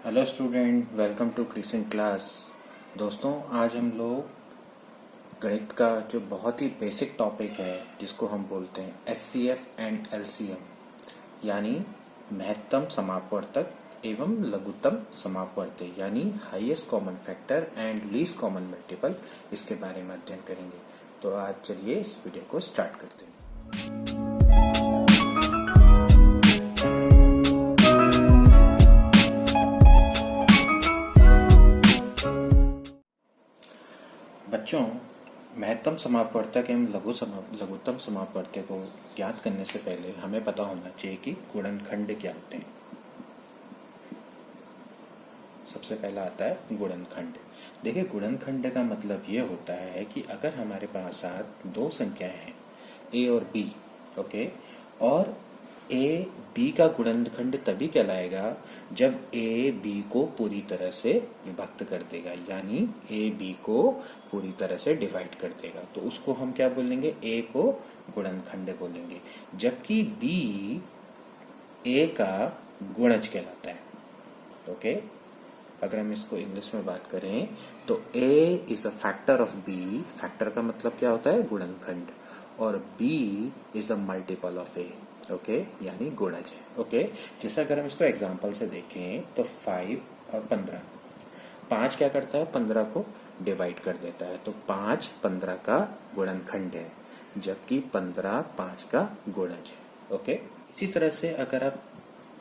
Hello student, welcome to Crescent class. दोस्तों, आज हम लोग गणित का जो बहुत ही बेसिक टॉपिक है जिसको हम बोलते हैं एचसीएफ एंड एलसीएम, यानी महत्तम समापवर्तक एवं लघुत्तम समापवर्तक, यानी highest common factor and least common multiple, इसके बारे में अध्ययन करेंगे। तो आज चलिए इस वीडियो को स्टार्ट करते हैं। बच्चों, महत्तम समापवर्तक एवं लघुत्तम समापवर्तक को ज्ञात करने से पहले हमें पता होना चाहिए कि गुणनखंड क्या होते हैं। सबसे पहला आता है गुणनखंड। देखिए, गुणनखंड का मतलब ये होता है कि अगर हमारे पास दो संख्याएं हैं ए और बी, ओके, और ए बी का गुणनखंड तभी कहलाएगा जब ए बी को पूरी तरह से विभक्त कर देगा, यानी ए बी को पूरी तरह से डिवाइड कर देगा, तो उसको हम क्या बोलेंगे? ए को गुणनखंड बोलेंगे। जबकि बी ए का गुणज कहलाता है। ओके, अगर हम इसको इंग्लिश में बात करें तो A is a factor of B. Factor का मतलब क्या होता है? गुणनखंड। और B is a multiple of A, okay, यानी गुणज है। ओके, जैसे अगर हम इसको एग्जांपल से देखें तो 5 और 15, 5 क्या करता है? 15 को डिवाइड कर देता है, तो 5 15 का गुणनखंड है, जबकि 15 5 का गुणज है। ओके, इसी तरह से अगर आप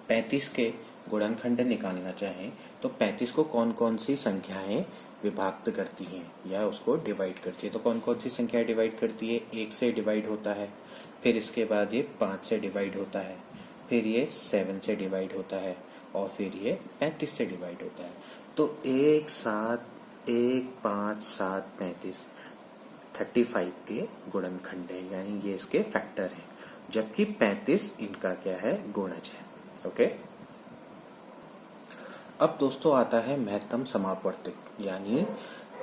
35 के गुणनखंड निकालना चाहें तो 35 को कौन कौन सी संख्याएं विभक्त करती हैं या उसको डिवाइड करती है? तो कौन कौन सी संख्याएं डिवाइड करती है? 1 से डिवाइड होता है, फिर इसके बाद ये 5 से डिवाइड होता है, फिर ये 7 से डिवाइड होता है, और फिर ये 35 से डिवाइड होता है। तो 1 7 1 5 7 35 35 के गुणनखंड है, यानी ये इसके फैक्टर हैं, जबकि 35 इनका क्या है? गुणज है। ओके, अब दोस्तों आता है महत्तम समापवर्तक, यानी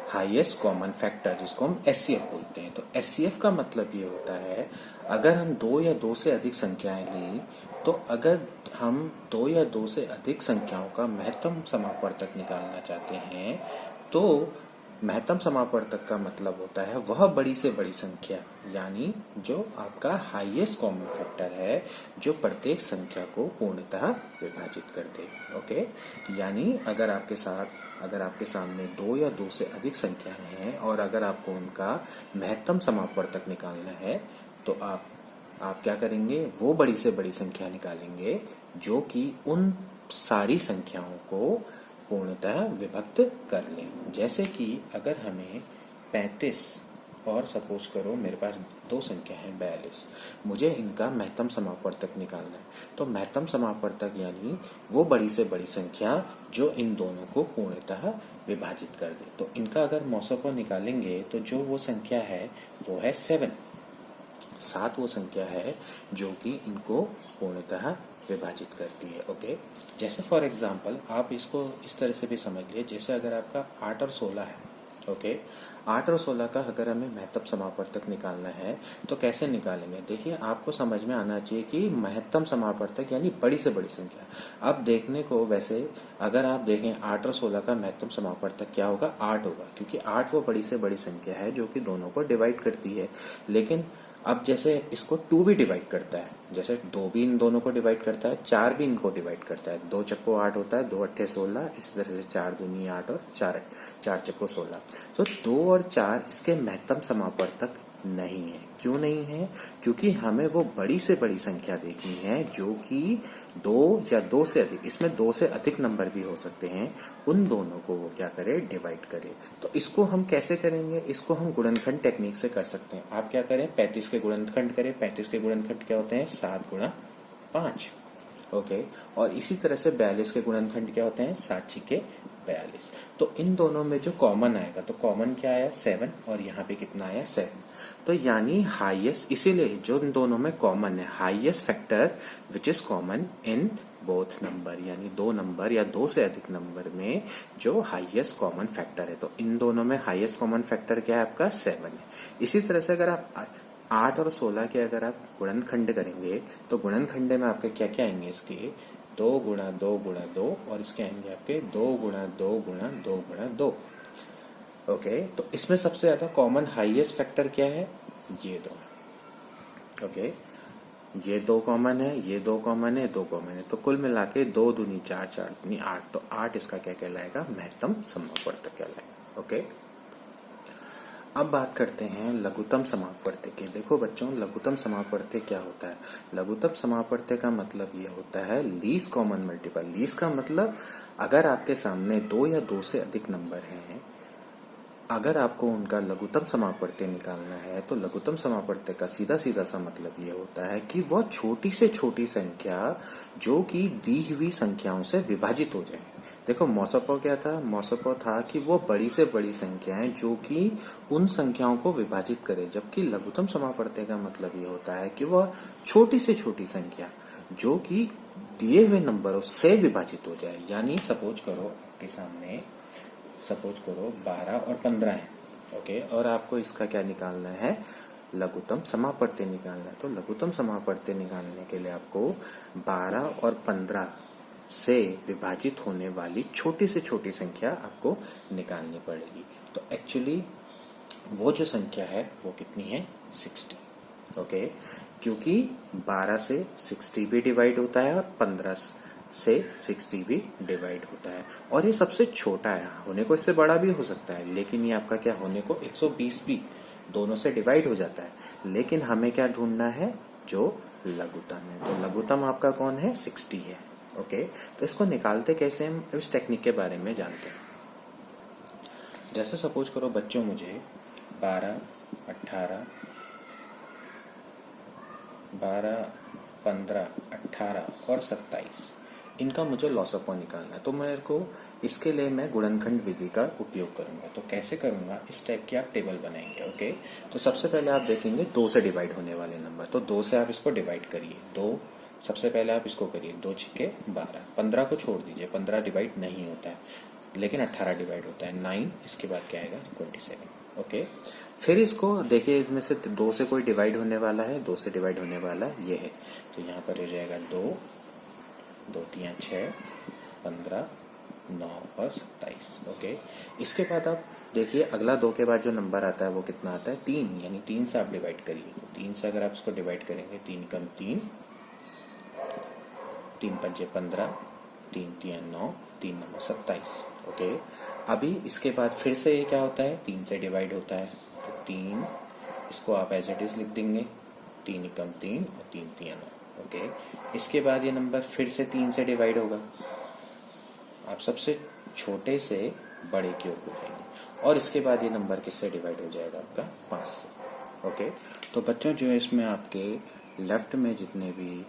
हाईएस्ट कॉमन फैक्टर, जिसको हम एचसीएफ बोलते हैं। तो एचसीएफ का मतलब ये होता है, अगर हम दो या दो से अधिक संख्याएं लें, तो अगर हम दो या दो से अधिक संख्याओं का महत्तम समापवर्तक निकालना चाहते हैं, तो महत्तम समापवर्तक का मतलब होता है वह बड़ी से बड़ी संख्या, यानी जो आपका हाईएस्ट कॉमन फैक्टर है, जो प्रत्येक संख्या को पूर्णतः विभाजित कर दे। ओके, यानी अगर आपके सामने दो या दो से अधिक संख्याएं हैं और अगर आपको उनका महत्तम समापवर्तक निकालना है, तो आप क्या करेंगे? वो बड़ी से बड़ी संख्या निकालेंगे जो कि उन सारी संख्याओं को पूर्णतः विभक्त कर लें। जैसे कि अगर हमें 35 और सपोज करो मेरे पास दो संख्या है 42, मुझे इनका महत्तम समापवर्तक निकालना है, तो महत्तम समापवर्तक यानी वो बड़ी से बड़ी संख्या जो इन दोनों को पूर्णतः विभाजित कर दे। तो इनका अगर मौसों को निकालेंगे तो जो वो संख्या है वो है 7 वो संख्या है जो कि इनको पूर्णतः विभाजित करती है। ओके, जैसे फॉर एग्जांपल आप इसको इस तरह से भी समझ लिए, जैसे अगर आपका 8 और 16 है, ओके, 8 और 16 का अगर हमें महत्तम समापवर्तक निकालना है तो कैसे निकालेंगे? देखिए, आपको समझ में आना चाहिए कि महत्तम समापवर्तक यानी बड़ी से बड़ी संख्या। अब देखने को वैसे अगर आप देखें 8 और 16 का महत्तम समापवर्तक क्या होगा? 8 होगा, क्योंकि 8 वो बड़ी से बड़ी संख्या है जो कि दोनों को डिवाइड करती है। लेकिन अब जैसे इसको 2 भी डिवाइड करता है, जैसे 2 भी इन दोनों को डिवाइड करता है, 4 भी इनको डिवाइड करता है। 2 चक्को 8 होता है, 2 अट्ठे 16, इसी तरह से 4 दूनी 8 और 4 चक्को 16। तो 2 और 4 इसके महत्तम समापवर्तक नहीं है। क्यों नहीं है? क्योंकि हमें वो बड़ी से बड़ी संख्या देखनी है जो कि 2 या 2 से अधिक, इसमें 2 से अधिक नंबर भी हो सकते हैं, उन दोनों को वो क्या करे? डिवाइड करे। तो इसको हम कैसे करेंगे? इसको हम गुणनखंड टेक्निक से कर सकते हैं। आप क्या करें? 35 के गुणनखंड करें। 35 के गुणनखंड क्या होते हैं? 7 गुणा 5। ओके, और इसी तरह से 42 के गुणनखंड क्या होते हैं? 7 छिके 42। तो इन दोनों में जो कॉमन आएगा, तो कॉमन क्या आया? 7, और यहाँ पे कितना आया? 7। तो यानी हाईएस्ट, इसीलिए जो इन दोनों में कॉमन है, highest factor which is common in both number, यानी दो नंबर या दो से अधिक नंबर में जो हाईएस्ट कॉमन फैक्टर है, तो इन दोनों में हाईएस्ट कॉमन फैक्टर क्या है? आपका 7 है। इसी तरह से अगर आप 8 और 16 के अगर आप गुणनखंड करेंगे तो गुणनखंड में आपके क्या क्या आएंगे? इसके 2 गुणा 2 गुणा 2 और इसके आएंगे आपके 2 गुणा 2 गुणा 2 गुणा 2। ओके, तो इसमें सबसे ज्यादा कॉमन हाईएस्ट फैक्टर क्या है? ये दो। ओके, ये 2 कॉमन है, ये 2 कॉमन है, 2 कॉमन है, तो कुल मिला के 2 दूनी 4, 4 दूनी 8, तो 8 इसका क्या कहलाएगा? महत्तम समापवर्तक कहलाएगा। ओके, अब बात करते हैं लघुत्तम समापवर्तक की। देखो बच्चों, लघुत्तम समापवर्तक क्या होता है? लघुत्तम समापवर्तक का मतलब ये होता है लीस्ट कॉमन मल्टीपल। लीस्ट का मतलब अगर आपके सामने 2 या 2 से अधिक नंबर हैं, अगर आपको उनका लघुत्तम समापवर्तक निकालना है तो लघुत्तम समापवर्तक का सीधा सीधा सा मतलब ये होता है कि वह छोटी से छोटी संख्या जो कि दी हुई संख्याओं से विभाजित हो जाए। देखो मौसपो क्या था? मौसपो था कि वो बड़ी से बड़ी संख्याएं जो कि उन संख्याओं को विभाजित करे, जबकि लघुत्तम समापवर्तक का मतलब ये होता है कि वह छोटी से छोटी संख्या जो कि दिए हुए नंबरों से विभाजित हो जाए। यानी सपोज करो आपके सामने, सपोज करो 12 और 15 है। ओके, और आपको इसका क्या निकालना है? लघुत्तम समापवर्तक निकालना है। तो लघुत्तम समापवर्तक निकालने के लिए आपको 12 और 15 से विभाजित होने वाली छोटी से छोटी संख्या आपको निकालनी पड़ेगी। तो एक्चुअली वो जो संख्या है वो कितनी है? 60। ओके, क्योंकि 12 से 60 भी डिवाइड होता है और 15 से 60 भी डिवाइड होता है, और ये सबसे छोटा है। होने को इससे बड़ा भी हो सकता है, लेकिन ये आपका क्या होने को 120 भी दोनों से डिवाइड हो जाता है। लेकिन हमें क्या ढूंढना है? जो लघुत्तम है। तो लघुत्तम आपका कौन है? 60 है। ओके, तो इसको निकालते कैसे हम इस टेक्निक के बारे में जानते हैं। जैसे सपोज करो बच्चों, मुझे 12, 18, 15, 18 और 27 इनका मुझे लॉसअपॉन निकालना है। तो मेरे को इसके लिए मैं गुणनखंड विधि का उपयोग करूंगा। तो कैसे करूंगा? इस टाइप की आप टेबल बनाएंगे। ओके, तो सबसे पहले आप देखेंगे 2 से डिवाइड होने वाले नंबर, तो 2 से आप इसको डिवाइड करिए। 2 सबसे पहले आप इसको करिए, 2 छिके 12, 15 को छोड़ दीजिए, 15 डिवाइड नहीं होता है, लेकिन 18 डिवाइड होता है। 9, इसके बाद क्या आएगा? 27। ओके, फिर इसको देखिए, इसमें से 2 से कोई डिवाइड होने वाला है? 2 से डिवाइड होने वाला ये है, तो यहाँ पर हो जाएगा 2, 2 3 6, 15, 9 और 27। ओके, इसके बाद आप देखिए अगला 2 के बाद जो नंबर आता है वो कितना आता है? 3, यानी 3 से आप डिवाइड करिए। तो 3 से अगर आप इसको डिवाइड करेंगे, 3 कम 3, 3 पंजे 15, 3 3 9, 3 9 27। ओके, अभी इसके बाद फिर से ये क्या होता है? 3 से डिवाइड होता है, तो 3 इसको आप एज इट इज लिख देंगे, 3 कम 3 और 3 3 9। ओके, इसके बाद ये नंबर फिर से 3 से डिवाइड होगा, आप सबसे छोटे से बड़े की ओर जाएंगे, और इसके बाद ये नंबर किससे डिवाइड हो जाएगा? आपका 5 से। ओके, तो बच्चों जो है इसमें आपके लेफ्ट में जितने भी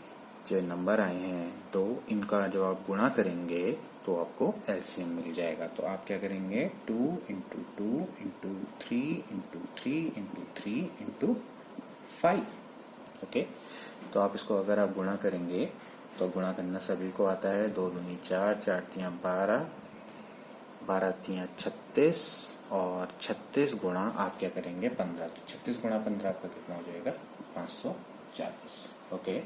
जो नंबर आए हैं, तो इनका जब आप गुणा करेंगे तो आपको एलसीएम मिल जाएगा। तो आप क्या करेंगे? 2 into 2 into 3 into 3 into 3 into 5। Okay, तो आप इसको अगर आप गुणा करेंगे तो गुणा करना सभी को आता है। 2 दूनी 4, 4 तियां 12, 12 तियां 36 और 36 गुणा आप क्या करेंगे? 15। तो 36 गुणा 15 आपका कितना हो जाएगा? 540। Okay,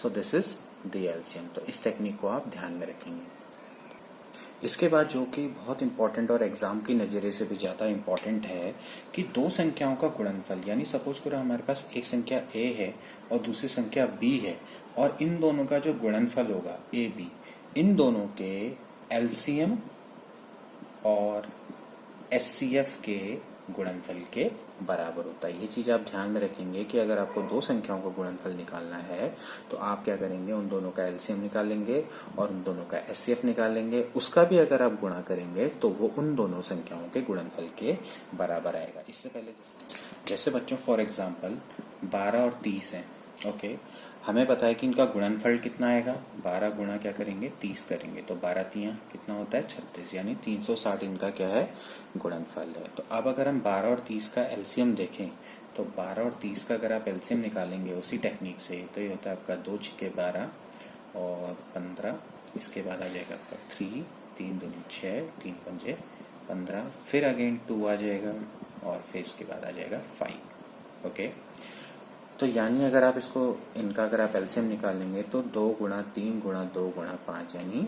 so this is the LCM. तो इस टेक्निक को आप ध्यान में रखेंगे। इसके बाद जो कि बहुत इंपॉर्टेंट और एग्जाम की नजरिए से भी ज्यादा इंपॉर्टेंट है कि दो संख्याओं का गुणनफल, यानी सपोज करो हमारे पास एक संख्या a है और दूसरी संख्या b है, और इन दोनों का जो गुणनफल होगा a b, इन दोनों के एलसीएम और एचसीएफ के गुणनफल के बराबर होता है। ये चीज आप ध्यान में रखेंगे कि अगर आपको दो संख्याओं का गुणनफल निकालना है तो आप क्या करेंगे? उन दोनों का एलसीएम निकालेंगे और उन दोनों का एचसीएफ निकालेंगे। उसका भी अगर आप गुणा करेंगे तो वो उन दोनों संख्याओं के गुणनफल के बराबर आएगा। इससे पहले जैसे बच्चों फॉर एग्जाम्पल 12 और 30 है। ओके, हमें पता है कि इनका गुणनफल कितना आएगा? 12 गुणा क्या करेंगे? 30 करेंगे, तो 12 तियां कितना होता है? 36, यानी 360 इनका क्या है? गुणनफल है। तो अब अगर हम 12 और 30 का एलसीएम देखें तो 12 और 30 का अगर आप एलसीएम निकालेंगे उसी टेक्निक से तो ये होता है आपका 2 छिके 12 और 15, इसके बाद आ जाएगा आपका 3, 3 दूनी 6, 3 पंजे 15, फिर अगेन 2 आ जाएगा और फिर इसके बाद आ जाएगा 5। ओके, तो यानी अगर आप इसको इनका अगर आप एलसीएम निकालेंगे तो 2 × 3 × 2 × 5 यानी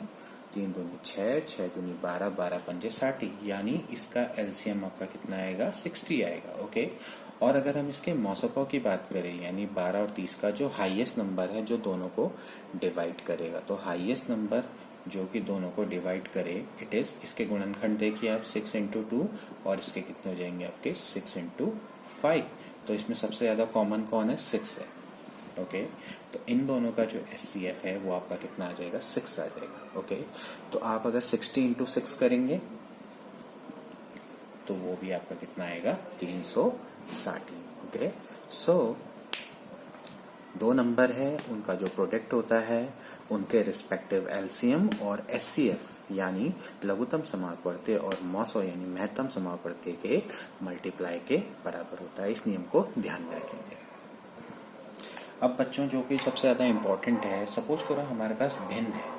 3 दूनी 6, 6 दूनी 12, 12 पंजे 60, यानी इसका एलसीएम आपका कितना आएगा 60 आएगा। ओके। और अगर हम इसके मौसोपो की बात करें यानी 12 और 30 का जो हाईएस्ट नंबर है जो दोनों को डिवाइड करेगा, तो हाईएस्ट नंबर जो कि दोनों को डिवाइड करे इट इज, इसके गुणनखंड देखिए आप 6 × 2 और इसके कितने हो जाएंगे आपके 6 × 5। तो इसमें सबसे ज्यादा कॉमन कौन है 6 है। ओके। तो इन दोनों का जो एचसीएफ है वो आपका कितना आ जाएगा 6 आ जाएगा। ओके। तो आप अगर 60 × 6 करेंगे तो वो भी आपका कितना आएगा 360। ओके। सो दो नंबर है उनका जो प्रोडक्ट होता है उनके रिस्पेक्टिव एलसीएम और एचसीएफ यानी लघुत्तम समापवर्तीय और मौसो यानी महत्तम समापवर्तीय के मल्टीप्लाई के बराबर होता है। इस नियम को ध्यान में रखेंगे। अब बच्चों जो कि सबसे ज्यादा इंपॉर्टेंट है, सपोज करो हमारे पास भिन्न है।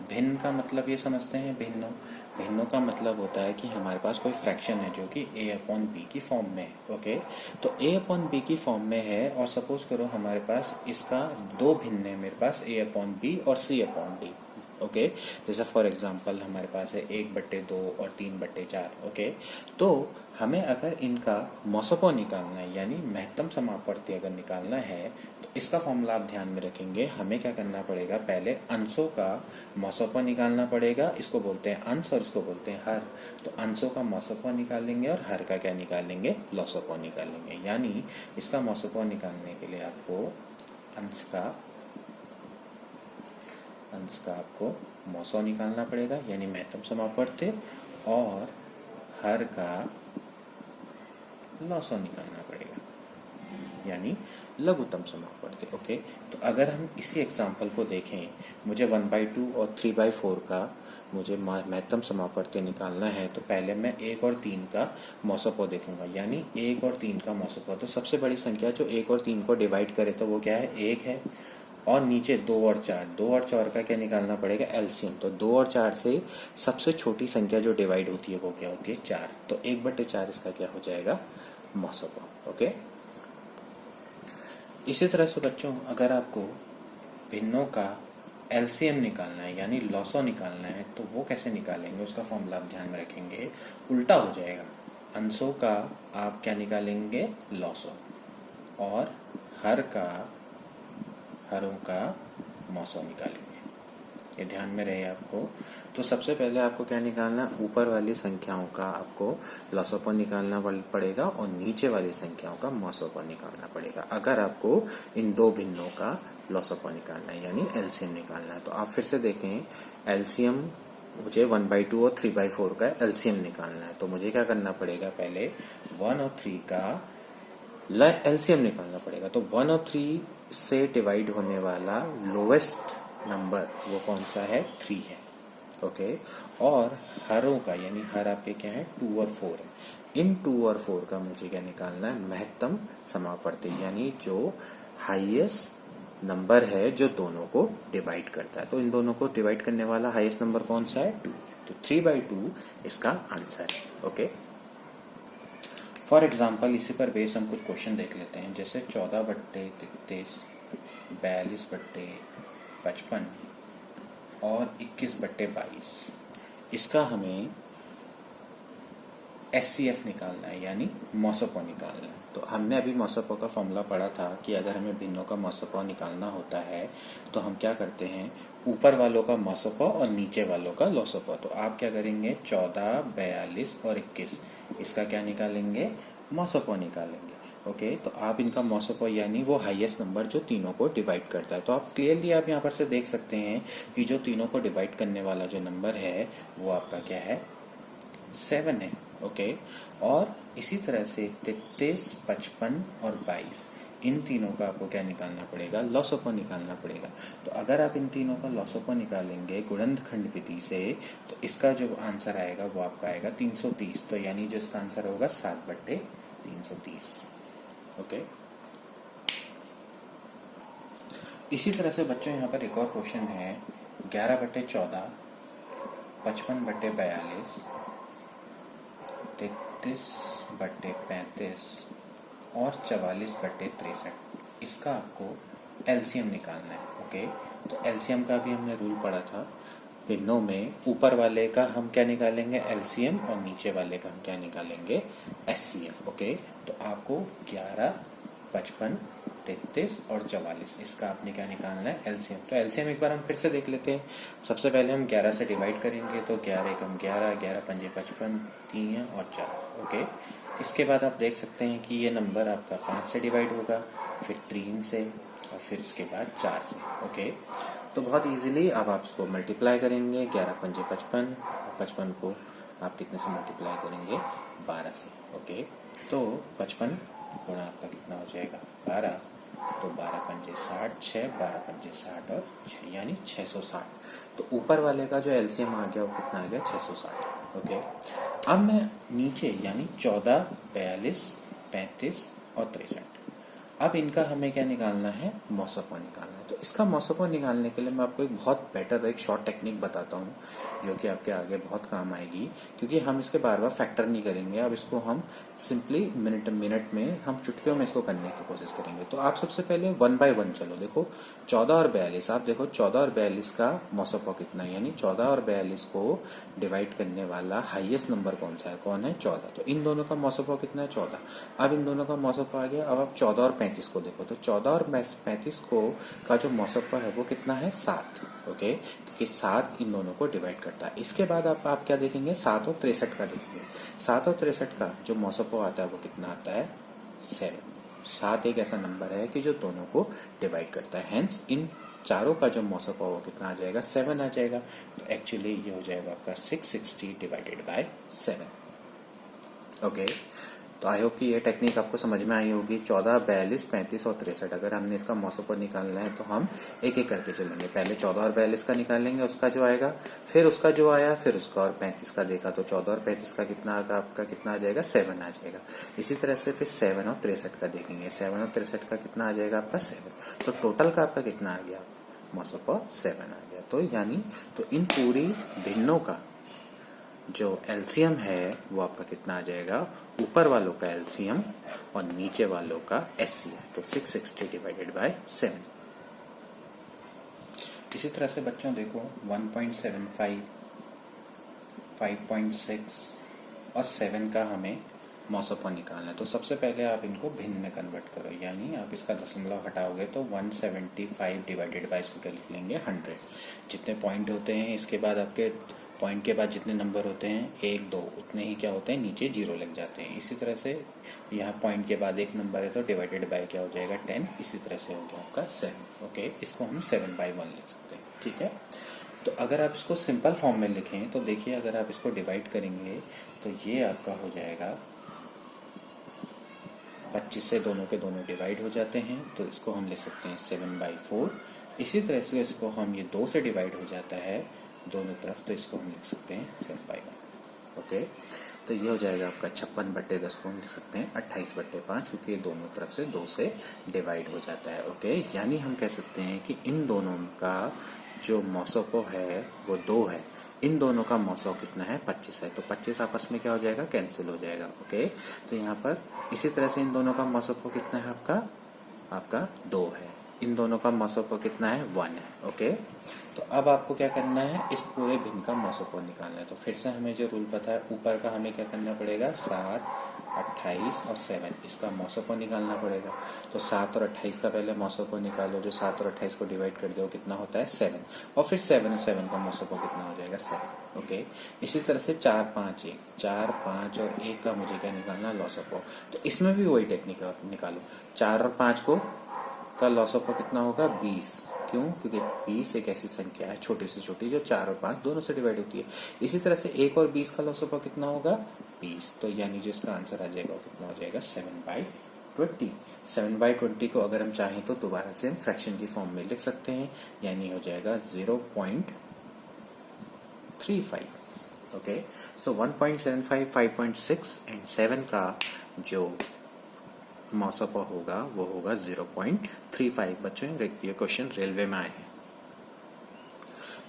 भिन्न का मतलब ये समझते हैं, भिन्नों का मतलब होता है कि हमारे पास कोई फ्रैक्शन है जो कि a/b की फॉर्म में है। ओके। तो a/b की फॉर्म में है और सपोज करो हमारे पास इसका दो भिन्न है, मेरे पास a/b और c/d। ओके। जैसे फॉर एग्जांपल हमारे पास है 1/2 और 3/4। ओके। तो हमें अगर इनका मौसोपो निकालना है यानी महत्तम समापवर्ती अगर निकालना है तो इसका फॉर्मूला आप ध्यान में रखेंगे। हमें क्या करना पड़ेगा, पहले अंशों का मौसोपो निकालना पड़ेगा। इसको बोलते हैं अंश और इसको बोलते हैं हर। तो अंशों का मौसोपो निकालेंगे और हर का क्या निकालेंगे, लौसोपो निकालेंगे। यानी इसका मौसोपो निकालने के लिए आपको अंश का आपको मौसो निकालना पड़ेगा यानी महत्तम समापवर्ती, और हर का लौसो निकालना पड़ेगा यानी लघुत्तम समापवर्ती। ओके। तो अगर हम इसी एग्जांपल को देखें, मुझे 1/2 और 3/4 का मुझे महत्तम समापवर्ती निकालना है, तो पहले मैं 1 और 3 का मौसोपो देखूंगा यानी 1 और 3 का मौसोपो। तो सबसे बड़ी संख्या जो 1 और 3 को डिवाइड करे तो वो क्या है 1 है, और नीचे 2 और 4 का क्या निकालना पड़ेगा एलसीएम। तो 2 और 4 से सबसे छोटी संख्या जो डिवाइड होती है वो क्या होती है 4। तो 1/4 इसका क्या हो जाएगा मौसोपो। ओके। इसी तरह से बच्चों अगर आपको भिन्नों का एलसीएम निकालना है यानी लॉसो निकालना है तो वो कैसे निकालेंगे, उसका फॉर्मूला आप ध्यान में रखेंगे। उल्टा हो जाएगा, अंशों का आप क्या निकालेंगे लॉसो और हरों का मौसो निकालेंगे। ये ध्यान में रहे आपको। तो सबसे पहले आपको क्या निकालना, ऊपर वाली संख्याओं का आपको लॉसोपो निकालना पड़ेगा और नीचे वाली संख्याओं का मौसोपो निकालना पड़ेगा अगर आपको इन दो भिन्नों का लॉसोपो निकालना है यानी एलसीएम निकालना है। तो आप फिर से देखें, एलसीएम मुझे 1/2 और 3/4 का एलसीएम निकालना है। तो मुझे क्या करना पड़ेगा, पहले 1 और 3 का एलसीएम निकालना पड़ेगा। तो 1 और 3 से डिवाइड होने वाला लोवेस्ट नंबर वो कौन सा है 3 है। ओके। और हरों का यानी हर आपके क्या है 2 और 4 है। इन 2 और 4 का मुझे क्या निकालना है महत्तम समापवर्ती यानी जो हाईएस्ट नंबर है जो दोनों को डिवाइड करता है। तो इन दोनों को डिवाइड करने वाला हाईएस्ट नंबर कौन सा है 2। तो 3/2 इसका आंसर है। ओके। फॉर एग्जाम्पल इसी पर बेस हम कुछ क्वेश्चन देख लेते हैं। जैसे 14/33, 42/55 और 21/22, इसका हमें एचसीएफ निकालना है यानी मौसोपो निकालना है। तो हमने अभी मौसोपो का फॉर्मूला पढ़ा था कि अगर हमें भिन्नों का मौसोपो निकालना होता है तो हम क्या करते हैं, ऊपर वालों का मौसोपो और नीचे वालों का लौसोपो। तो आप क्या करेंगे 14, 42 और 21 इसका क्या निकालेंगे मौसोपो निकालेंगे। ओके। तो आप इनका मौसोपो यानी वो हाईएस्ट नंबर जो तीनों को डिवाइड करता है। तो आप क्लियरली आप यहाँ पर से देख सकते हैं कि जो तीनों को डिवाइड करने वाला जो नंबर है वो आपका क्या है 7 है। ओके। और इसी तरह से 33, 55 और 22 इन तीनों का आपको क्या निकालना पड़ेगा लॉसोपो निकालना पड़ेगा। तो अगर आप इन तीनों का लॉसोपो निकालेंगे गुणनखंड विधि से तो इसका जो आंसर आएगा वो आपका आएगा 330। तो यानी जो इसका आंसर होगा 7/330। ओके। इसी तरह से बच्चों यहाँ पर एक और क्वेश्चन है 11/14, 55/42, 33/35 और 44/63। इसका आपको एलसीएम निकालना है। ओके, तो एलसीएम का भी हमने रूल पढ़ा था। भिन्नों में ऊपर वाले का हम क्या निकालेंगे, एलसीएम, और नीचे वाले का हम क्या निकालेंगे, एचसीएफ। ओके, तो आपको 11, 55, 33 और 44 इसका आपने क्या निकालना है, एलसीएम। तो एलसीएम एक बार हम फिर से देख लेते हैं। सबसे पहले हम 11 से डिवाइड करेंगे, तो 11 एकम 11, 11 पंजे 55, 3 और 4। ओके, इसके बाद आप देख सकते हैं कि ये नंबर आपका 5 से डिवाइड होगा, फिर 3 से, और फिर इसके बाद 4 से। ओके, तो बहुत इजीली अब आप इसको मल्टीप्लाई करेंगे, 11 पंजे 55, 55 को आप कितने से मल्टीप्लाई करेंगे, 12 से। ओके, तो 55 गुणा आपका कितना हो जाएगा, 12, तो 12 पंजे 60, 6, 12 पंजे 60 और 6 यानी 660। तो ऊपर वाले का जो एलसीएम आ गया वो कितना आ गया, 660। ओके, अब मैं नीचे यानी 14, 42, 35 और 63, अब इनका हमें क्या निकालना है, मौसोपो निकालना है। तो इसका मौसोपो निकालने के लिए मैं आपको एक बहुत बेटर एक शॉर्ट टेक्निक बताता हूँ जो कि आपके आगे बहुत काम आएगी, क्योंकि हम इसके बार बार फैक्टर नहीं करेंगे। अब इसको हम सिंपली मिनट में हम चुटकियों में इसको करने की कोशिश करेंगे। तो आप सबसे पहले 1 बाय 1 चलो, देखो 14 और 42, आप देखो 14 और 42 का मौसोपो कितना है, यानी 14 और 42 को डिवाइड करने वाला हाईएस्ट नंबर कौन सा है, कौन है, 14। तो इन दोनों का मौसोपो कितना है, 14। अब इन दोनों का मौसोपो आ गया। अब आप 14 और 35 को देखो, तो 14 और 35 को का जो मौसोपो है वो कितना है, 7। ओके, क्योंकि 7 इन दोनों को डिवाइड करता है। इसके बाद आप क्या देखेंगे, 7 और 63 का देखेंगे। 7 और 63 का जो मौसोपो आता है वो कितना आता है, 7। 7 एक ऐसा नंबर है कि जो दोनों को डिवाइड करता है, हेंस इन चारों का जो मौसोपो वो कितना आ जाएगा, 7 आ जाएगा। तो एक्चुअली ये हो जाएगा आपका 660 डिवाइडेड बाय 7। ओके, तो आई होप कि ये टेक्निक आपको समझ में आई होगी। 14, 42, 35 और 63, अगर हमने इसका मौसोपो निकालना है तो हम एक एक करके चलेंगे। पहले 14 और 42 का निकालेंगे, उसका जो आएगा, फिर उसका जो आया, फिर उसका, और 35 का देखा तो 14 और 35 का कितना आएगा, आपका कितना आ जाएगा, 7 आ जाएगा। इसी तरह से फिर 7 और 63 का देखेंगे, 7 और 63 का कितना आ जाएगा, आपका 7। तो टोटल का आपका कितना आ गया, मौसोपो 7 आ गया। तो यानी तो इन पूरी भिन्नों का जो एलसीएम है वो आपका कितना आ जाएगा, ऊपर वालों का एलसीएम और नीचे वालों का एचसीएफ, तो 660 डिवाइडेड बाय 7। इसी तरह से बच्चों देखो 1.75, 5.6 और 7 का हमें मौसोपो निकालना है। तो सबसे पहले आप इनको भिन्न में कन्वर्ट करो, यानी आप इसका दशमलव हटाओगे तो 175 डिवाइडेड बाय इसको क्या लिख लेंगे, 100। जितने पॉइंट होते हैं, इसके बाद आपके पॉइंट के बाद जितने नंबर होते हैं 1, 2, उतने ही क्या होते हैं, नीचे 0 लग जाते हैं। इसी तरह से यहाँ पॉइंट के बाद एक नंबर है तो डिवाइडेड बाय क्या हो जाएगा, 10। इसी तरह से हो गया आपका 7। ओके, इसको हम 7/1 लिख सकते हैं। ठीक है, तो अगर आप इसको सिंपल फॉर्म में लिखें तो देखिए, अगर आप इसको डिवाइड करेंगे तो ये आपका हो जाएगा 25 से दोनों के दोनों डिवाइड हो जाते हैं, तो इसको हम लिख सकते हैं 7/4। इसी तरह से इसको हम, ये 2 से डिवाइड हो जाता है दोनों तरफ, तो इसको हम लिख सकते हैं 7/1। ओके, तो ये हो जाएगा आपका 56/10 को हम लिख सकते हैं 28/5, क्योंकि दोनों तरफ से 2 से डिवाइड हो जाता है। ओके, यानी हम कह सकते हैं कि इन दोनों का जो मौसोपो है वो 2 है, इन दोनों का मौसोपो कितना है, 25 है। तो 25 आपस में क्या हो जाएगा, कैंसिल हो जाएगा। ओके, तो यहाँ पर इसी तरह से इन दोनों का मौसोपो कितना है, आपका 2 है। इन दोनों का मौसोपो कितना है, 1 है। ओके, तो अब आपको क्या करना है, इस पूरे भिन्न का मौसोपो निकालना है। तो फिर से हमें जो रूल पता है, ऊपर का हमें क्या करना पड़ेगा, 7, 28 और 7, इसका मौसोपो निकालना पड़ेगा। तो 7 और 28 का पहले मौसोपो निकालो, जो 7 और 28 को डिवाइड कर दो कितना होता है, 7। और फिर 7 और 7 का मौसोपो कितना हो जाएगा, 7। ओके, इसी तरह से 4, 5, 1, 4, 5 और 1 का मुझे क्या निकालना, लॉसोपो। तो इसमें भी वही टेक्निक आप निकालो। 4 और 5 को का लॉसोपो कितना होगा, 20। क्यों, क्योंकि 20 एक ऐसी संख्या है छोटी से छोटी जो 4 और 5 दोनों से डिवाइड होती है। इसी तरह से 1 और 20 का लॉसोपो कितना होगा, 20। तो यानी जो इसका आंसर आ जाएगा वो कितना हो जाएगा, 7/20। 7/20 को अगर हम चाहें तो दोबारा से हम फ्रैक्शन की फॉर्म में लिख सकते हैं, यानी हो जाएगा 0.35। ओके, सो 1.75, 5.6 एंड 7 का जो मौसोपो होगा वो होगा 0.35। बच्चों ये क्वेश्चन रेलवे में आए हैं।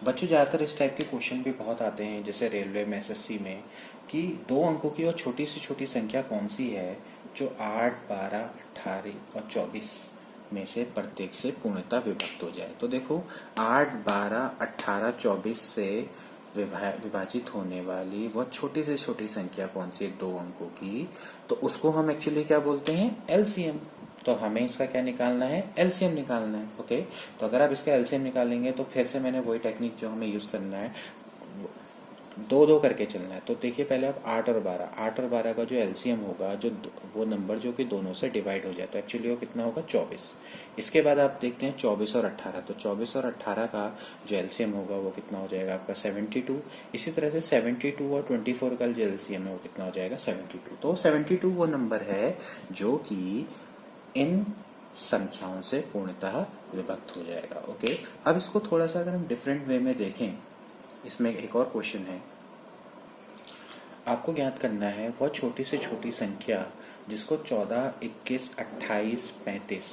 बच्चों ज्यादातर इस टाइप के क्वेश्चन भी बहुत आते हैं, जैसे रेलवे में, एसएससी में, कि 2 अंकों की और छोटी से छोटी संख्या कौन सी है जो 8, 12, 18 और 24 में से प्रत्येक से पूर्णतः विभक्त हो जाए। तो देखो 8, 12, 18, 24 से विभाजित होने वाली वह छोटी से छोटी संख्या कौन सी है, 2 अंकों की, तो उसको हम एक्चुअली क्या बोलते हैं, एलसीएम। तो हमें इसका क्या निकालना है, एलसीएम निकालना है। ओके, तो अगर आप इसका एलसीएम निकालेंगे तो फिर से मैंने वही टेक्निक जो हमें यूज करना है, 2-2 करके चलना है। तो देखिए पहले आप 8 और 12 का जो एलसीएम होगा, जो वो नंबर जो कि दोनों से डिवाइड हो जाए, तो एक्चुअली वो कितना होगा, 24। इसके बाद आप देखते हैं 24 और 18, तो 24 और 18 का जो एलसीएम होगा वो कितना हो जाएगा आपका 72। इसी तरह से 72 और 24 का जो एलसीएम है वो कितना हो जाएगा 72। तो 72 वो नंबर है जो कि इन संख्याओं से पूर्णतः विभक्त हो जाएगा। ओके, अब इसको थोड़ा सा अगर हम डिफरेंट वे में देखें, इसमें एक और क्वेश्चन है, आपको ज्ञात करना है वह छोटी से छोटी संख्या जिसको 14, 21, 28, 35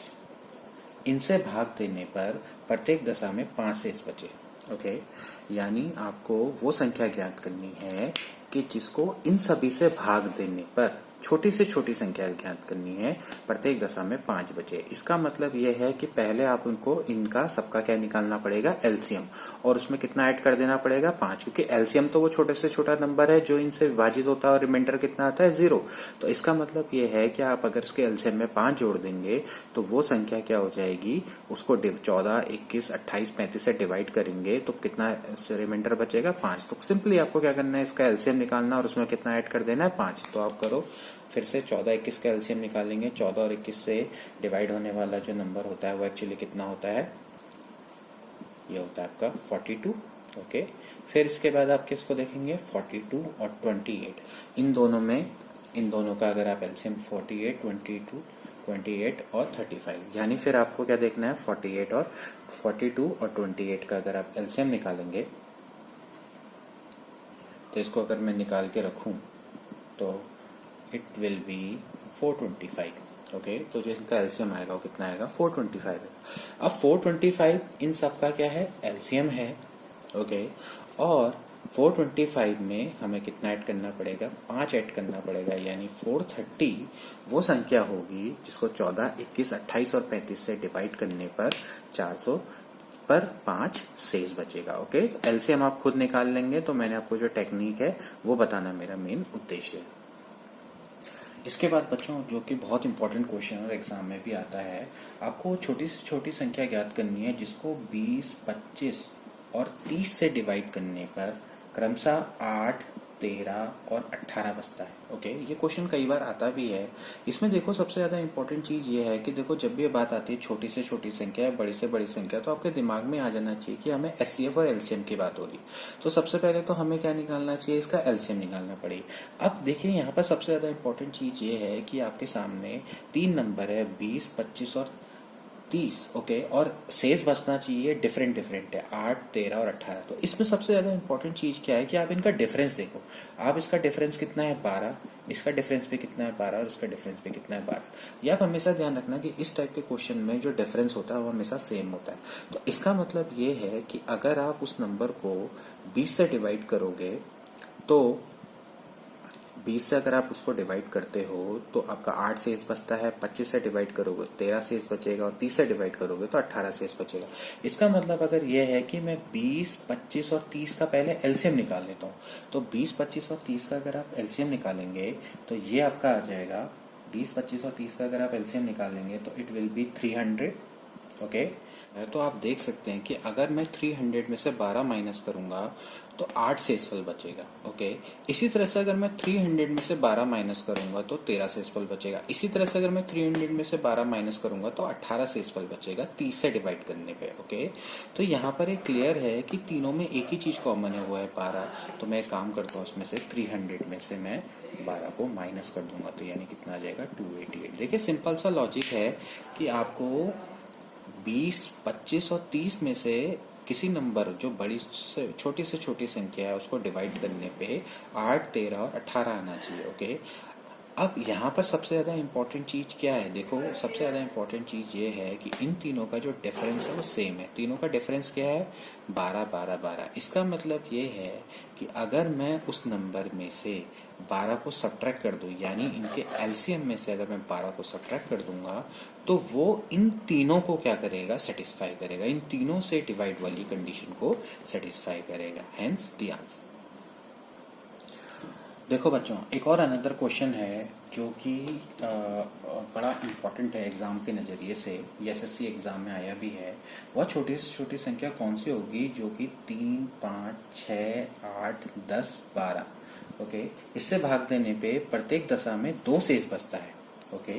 इनसे भाग देने पर प्रत्येक दशा में 5 शेष बचे। ओके, यानी आपको वो संख्या ज्ञात करनी है कि जिसको इन सभी से भाग देने पर छोटी से छोटी संख्या ज्ञात करनी है, प्रत्येक दशा में 5 बचे। इसका मतलब यह है कि पहले आप उनको इनका सबका क्या निकालना पड़ेगा, एलसीएम, और उसमें कितना ऐड कर देना पड़ेगा, 5, क्योंकि एलसीएम तो वो छोटे से छोटा नंबर है जो इनसे विभाजित होता है और रिमाइंडर कितना आता है, 0। तो इसका मतलब यह है कि आप अगर इसके एलसीएम में 5 जोड़ देंगे तो वो संख्या क्या हो जाएगी, उसको 14, 21, 28, 35 से डिवाइड करेंगे तो कितना रिमाइंडर बचेगा, 5। तो सिंपली आपको क्या करना है, इसका एलसीएम निकालना और उसमें कितना ऐड कर देना है, 5। तो आप करो फिर से 14, 21 का एलसीएम निकालेंगे। 14 और 21 से डिवाइड होने वाला जो नंबर होता है वो एक्चुअली कितना होता है, ये होता है आपका 42। ओके, फिर इसके बाद आप किसको देखेंगे, 42 और 28, इन दोनों का अगर आप एलसीएम 48, 22, 28 और 35, यानी फिर आपको क्या देखना है, 42 और 28 का अगर आप एलसीएम निकालेंगे, तो इसको अगर मैं निकाल के रखूं तो इट विल बी 425। ओके, तो जो इनका एलसीएम आएगा वो कितना आएगा, 425 है। अब 425 इन सब का क्या है, एलसीएम है। ओके, और 425 में हमें कितना ऐड करना पड़ेगा, 5 ऐड करना पड़ेगा, यानी 430 वो संख्या होगी जिसको 14, 21, 28 और 35 से डिवाइड करने पर 400 पर 5 शेष बचेगा। ओके, एलसीएम आप खुद निकाल लेंगे, तो मैंने आपको जो टेक्निक है वो बताना मेरा मेन उद्देश्य है। इसके बाद बच्चों, जो कि बहुत इंपॉर्टेंट क्वेश्चन और एग्जाम में भी आता है, आपको छोटी से छोटी संख्या ज्ञात करनी है जिसको 20, 25 और 30 से डिवाइड करने पर क्रमशः 8, 13 और 18 बचता है। ओके, ये क्वेश्चन कई बार आता भी है। इसमें देखो सबसे ज्यादा इंपॉर्टेंट चीज ये है कि देखो जब भी ये बात आती है छोटी से छोटी संख्या या बड़ी से बड़ी संख्या, तो आपके दिमाग में आ जाना चाहिए कि हमें एचसीएफ और एलसीएम की बात हो रही। तो सबसे पहले तो हमें क्या निकालना चाहिए, इसका एलसीएम निकालना पड़ेगा। अब देखिए यहाँ पर सबसे ज्यादा इंपॉर्टेंट चीज ये है कि आपके सामने 3 नंबर है, 20, 25 और 30। ओके, और शेष बचना चाहिए डिफरेंट है, 8, 13 और 18। तो इसमें सबसे ज्यादा इंपॉर्टेंट चीज क्या है कि आप इनका डिफरेंस देखो। आप इसका डिफरेंस कितना है, 12, इसका डिफरेंस भी कितना है, 12, और इसका डिफरेंस भी कितना है, 12। ये आप हमेशा ध्यान रखना कि इस टाइप के क्वेश्चन में जो डिफरेंस होता है वो हमेशा सेम होता है। तो इसका मतलब ये है कि अगर आप उस नंबर को 20 से डिवाइड करोगे, तो 20 से अगर आप उसको डिवाइड करते हो तो आपका 8 शेष बचता है, 25 से डिवाइड करोगे 13 शेष बचेगा, और 30 से डिवाइड करोगे तो 18 शेष बचेगा। इसका मतलब अगर यह है कि मैं 20, 25 और 30 का पहले एलसीएम निकाल लेता हूँ, तो 20, 25 और 30 का अगर आप एलसीएम निकालेंगे तो ये आपका आ जाएगा, 20, 25 और 30 का अगर आप एलसीएम निकालेंगे तो इट विल बी 300। ओके, तो आप देख सकते हैं कि अगर मैं 300 में से 12 माइनस करूंगा तो 8 शेषफल बचेगा। ओके, इसी तरह से अगर मैं 300 में से 12 माइनस करूंगा तो 13 शेषफल बचेगा। इसी तरह से अगर मैं 300 में से 12 माइनस करूंगा तो 18 शेषफल बचेगा 30 से डिवाइड करने पे। ओके, तो यहाँ पर एक क्लियर है कि तीनों में एक ही चीज कॉमन है, वो है 12। तो मैं एक काम करता हूँ, उसमें से 300 में से मैं 12 को माइनस कर दूंगा, तो यानी कितना आ जाएगा, 288। देखिए सिंपल सा लॉजिक है कि आपको 20, 25 और 30 में से किसी नंबर जो बड़ी से छोटी संख्या है उसको डिवाइड करने पे 8, 13 और 18 आना चाहिए। ओके, अब यहाँ पर सबसे ज़्यादा इम्पोर्टेंट चीज़ क्या है? देखो, सबसे ज़्यादा इम्पोर्टेंट चीज़ ये है कि इन तीनों का जो डिफरेंस है वो सेम है। तीनों का डिफरेंस क्या है? 12 12 12। इसका मतलब ये है कि अगर मैं उस नंबर में से 12 को सब्ट्रैक्ट कर दूँ, यानी इनके एलसीएम में से अगर मैं 12 को सब्ट्रैक्ट कर दूंगा, तो वो इन तीनों को क्या करेगा? सेटिस्फाई करेगा। इन तीनों से डिवाइड वाली कंडीशन को सेटिस्फाई करेगा। Hence the answer. देखो बच्चों, एक और अनदर क्वेश्चन है जो कि बड़ा इम्पोर्टेंट है एग्जाम के नज़रिए से, या एसएससी एग्जाम में आया भी है। वह छोटी से छोटी संख्या कौन सी होगी जो कि 3, 5, 6, 8, 10, 12 ओके, इससे भाग देने पे प्रत्येक दशा में 2 शेष बचता है। ओके,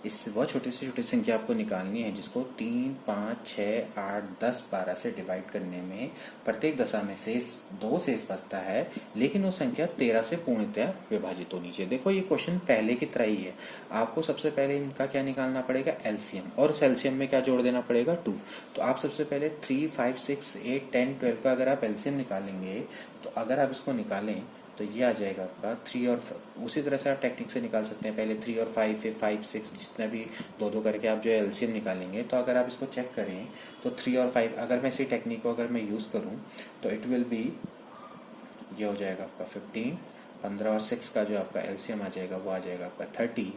इस वह छोटी से छोटी संख्या आपको निकालनी है जिसको 3, 5, 6, 8, 10, 12 से डिवाइड करने में प्रत्येक दशा में शेष 2 शेष बचता है, लेकिन वो संख्या 13 से पूर्णतः विभाजित होनी चाहिए। देखो, ये क्वेश्चन पहले की तरह ही है। आपको सबसे पहले इनका क्या निकालना पड़ेगा? एलसीएम, और उस एलसीएम में क्या जोड़ देना पड़ेगा? 2। तो आप सबसे पहले 3, 5, 6, 8, 10, 12 का अगर आप एलसीएम निकालेंगे, तो अगर आप इसको निकालें तो ये आ जाएगा आपका 3 और उसी तरह से आप टेक्निक से निकाल सकते हैं। पहले 3 और 5, फिर 5, 6, जितना भी 2 करके आप जो है एलसीएम निकालेंगे। तो अगर आप इसको चेक करें तो 3 और 5, अगर मैं इसी टेक्निक को अगर मैं यूज़ करूं तो इट विल बी, ये हो जाएगा आपका 15, 15 और 6 का जो आपका एलसीएम आ जाएगा वो आ जाएगा आपका 30।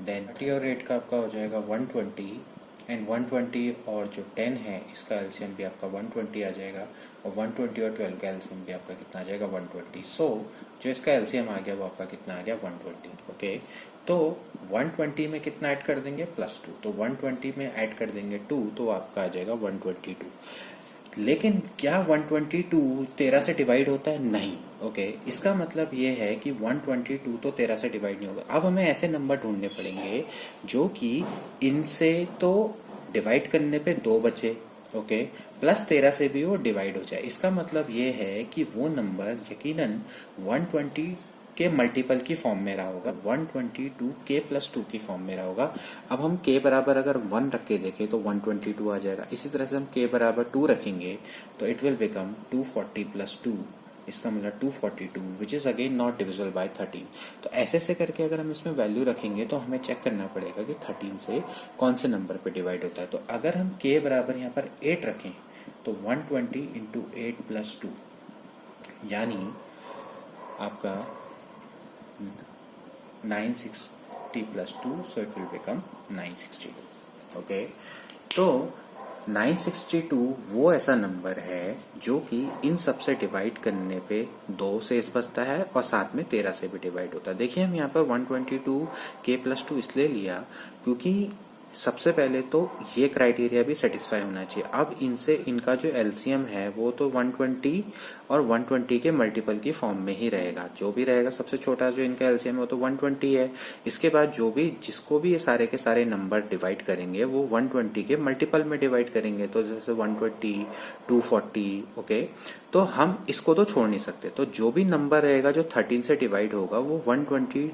देन 30 और 8 का आपका हो जाएगा 120, एंड 120 और जो 10 है इसका एलसीएम भी आपका 120 आ जाएगा, और 120 और 12 का एलसीएम भी आपका कितना आ जाएगा? 120। सो जो इसका एलसीएम आ गया वो आपका कितना आ गया? 120। ओके, तो 120 में कितना ऐड कर देंगे? +2। तो 120 में ऐड कर देंगे 2, तो आपका आ जाएगा 122। लेकिन क्या 122 13 से डिवाइड होता है? नहीं। ओके, इसका मतलब ये है कि 122 तो 13 से डिवाइड नहीं होगा। अब हमें ऐसे नंबर ढूंढने पड़ेंगे जो कि इनसे तो डिवाइड करने पे 2 बचे, ओके, प्लस 13 से भी वो डिवाइड हो जाए। इसका मतलब ये है कि वो नंबर यकीनन 120 के मल्टीपल की फॉर्म में रहा होगा, 122 k + 2 की फॉर्म में रहा होगा। अब हम k बराबर अगर 1 रख के देखें तो 122 आ जाएगा। इसी तरह से हम k बराबर 2 रखेंगे तो इट विल बिकम 240 + 2, इसका मतलब 242, which is again not divisible by 13। तो ऐसे ऐसे करके अगर हम इसमें वैल्यू रखेंगे तो हमें चेक करना पड़ेगा कि 13 से कौन से नंबर पे डिवाइड होता है। तो अगर हम k बराबर यहाँ पर 8 रखें तो 120 × 8 + 2, यानी आपका 960 + 2, so it will become 962। Okay, तो 962 वो ऐसा नंबर है जो कि इन सब से डिवाइड करने पे 2 शेष बचता है और साथ में 13 से भी डिवाइड होता है। देखिए, हम यहाँ पर 122 k + 2 इसलिए लिया क्योंकि सबसे पहले तो ये क्राइटेरिया भी सेटिस्फाई होना चाहिए। अब इनसे इनका जो एलसीएम है वो तो 120 और 120 के मल्टीपल की फॉर्म में ही रहेगा। जो भी रहेगा, सबसे छोटा जो इनका एलसीएम है वो तो 120 है। इसके बाद जो भी जिसको भी ये सारे के सारे नंबर डिवाइड करेंगे वो 120 के मल्टीपल में डिवाइड करेंगे। तो जैसे 120, 240, ओके, तो हम इसको तो छोड़ नहीं सकते। तो जो भी नंबर रहेगा जो 13 से डिवाइड होगा वो 120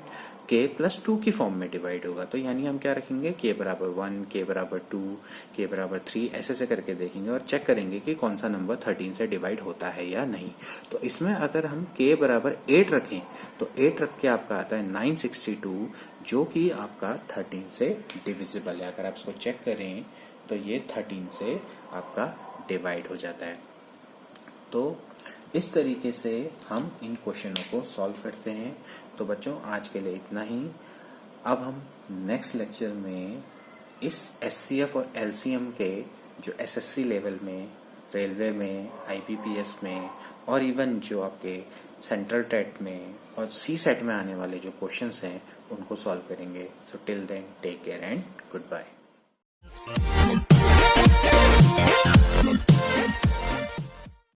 k + 2 की फॉर्म में डिवाइड होगा। तो यानी हम क्या रखेंगे? k बराबर 1, k बराबर 2, k बराबर 3, ऐसे ऐसे करके देखेंगे और चेक करेंगे कि कौन सा नंबर 13 से डिवाइड होता है या नहीं। तो इसमें अगर हम k बराबर 8 रखें तो 8 रख के आपका आता है 962, जो कि आपका 13 से डिविजिबल है। अगर आप इसको चेक करें तो ये 13 से आपका डिवाइड हो जाता है। तो इस तरीके से हम इन क्वेश्चनों को सॉल्व करते हैं। तो बच्चों, आज के लिए इतना ही। अब हम नेक्स्ट लेक्चर में इस एचसीएफ और एलसीएम के जो एसएससी लेवल में, रेलवे में, आईपीपीएस में और इवन जो आपके सेंट्रल टेट में और सी सेट में आने वाले जो क्वेश्चंस हैं उनको सॉल्व करेंगे। So till then, take care and good bye.